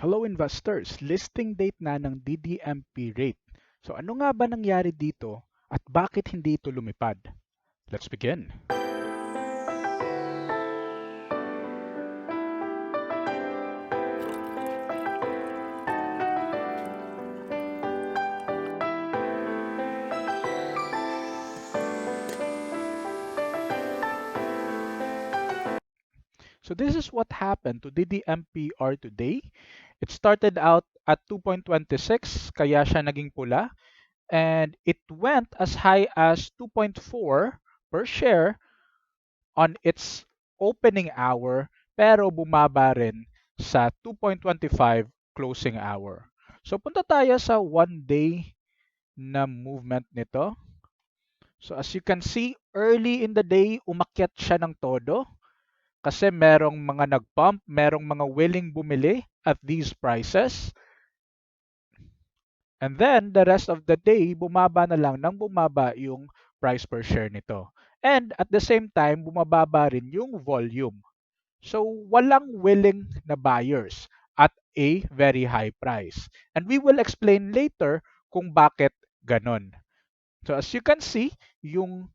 Hello investors, listing date na ng DDMP rate. So ano nga ba nangyari dito at bakit hindi ito lumipad? Let's begin. So this is what happened to DDMPR today. It started out at 2.26 kaya siya naging pula and it went as high as 2.4 per share on its opening hour pero bumaba rin sa 2.25 closing hour. So punta tayo sa 1 day na movement nito. So as you can see, early in the day, umakyat siya ng todo kasi merong mga nag-pump, merong mga willing bumili at these prices. And then, the rest of the day, bumaba na lang ng bumaba yung price per share nito. And at the same time, bumababa rin yung volume. So, walang willing na buyers at a very high price. And we will explain later kung bakit ganon. So, as you can see, yung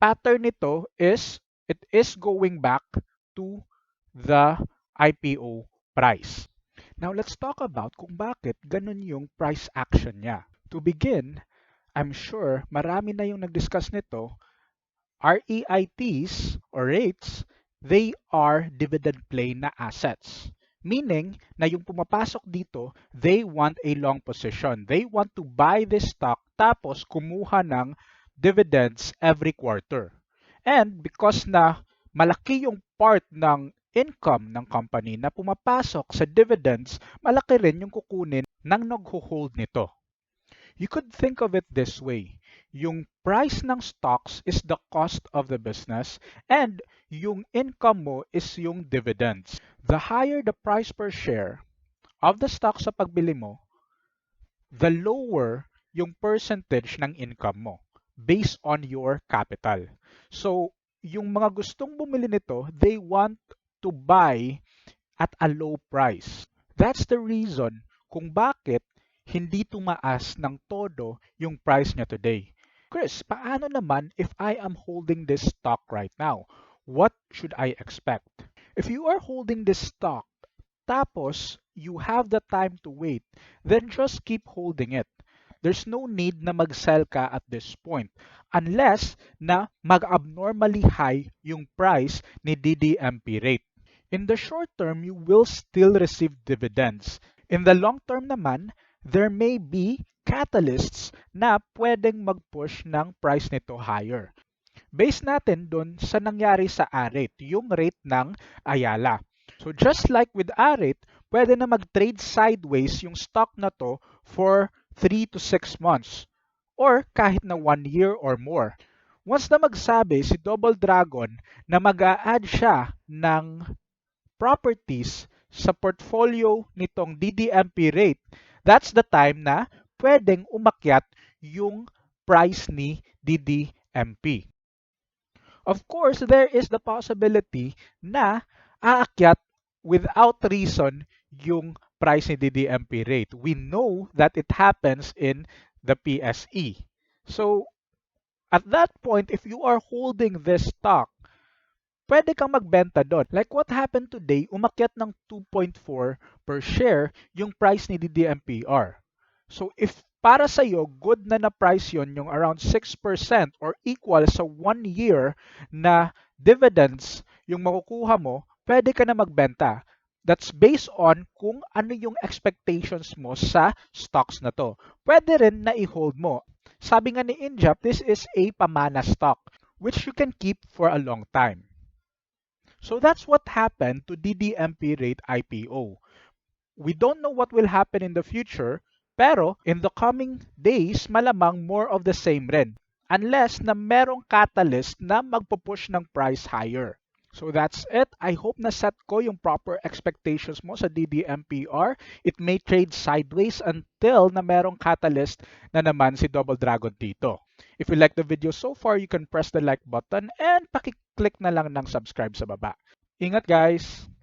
pattern nito is, it is going back to the IPO price. Now, let's talk about kung bakit ganun yung price action niya. To begin, I'm sure marami na yung nag-discuss nito. REITs or REITs, they are dividend play na assets. Meaning na yung pumapasok dito, they want a long position. They want to buy this stock tapos kumuha ng dividends every quarter. And because na malaki yung part ng income ng company na pumapasok sa dividends, malaki rin yung kukunin ng nagho-hold nito. You could think of it this way. Yung price ng stocks is the cost of the business and yung income mo is yung dividends. The higher the price per share of the stock sa pagbili mo, the lower yung percentage ng income mo based on your capital. So, yung mga gustong bumili nito, they want to buy at a low price. That's the reason kung bakit hindi tumaas ng todo yung price niya today. Chris, paano naman if I am holding this stock right now? What should I expect? If you are holding this stock, tapos you have the time to wait, then just keep holding it. There's no need na mag-sell ka at this point unless na mag-abnormally high yung price ni DDMP rate. In the short term, you will still receive dividends. In the long term naman, there may be catalysts na pwedeng mag-push ng price nito higher. Base natin dun sa nangyari sa AREIT, yung rate ng Ayala. So just like with AREIT, pwede na mag-trade sideways yung stock na to for 3 to 6 months or kahit na 1 year or more. Once na magsabi si Double Dragon na mag-a-add siya ng properties sa portfolio nitong DDMP rate, that's the time na pwedeng umakyat yung price ni DDMP. Of course, there is the possibility na aakyat without reason yung price ni DDMP rate. We know that it happens in the PSE. So, at that point, if you are holding this stock, pwede kang magbenta doon. Like what happened today, umakyat ng 2.4 per share yung price ni DDMPR. So if para sa iyo, good na price yon yung around 6% or equal sa 1 year na dividends yung makukuha mo, pwede ka na magbenta. That's based on kung ano yung expectations mo sa stocks na to. Pwede rin na i-hold mo. Sabi nga ni Injap, this is a pamana stock which you can keep for a long time. So that's what happened to DDMP rate IPO. We don't know what will happen in the future, pero in the coming days, malamang more of the same rin. Unless na merong catalyst na magpupush ng price higher. So that's it. I hope na set ko yung proper expectations mo sa DDMPR. It may trade sideways until na merong catalyst na naman si Double Dragon dito. If you like the video so far, you can press the like button and paki-click na lang ng subscribe sa baba. Ingat guys!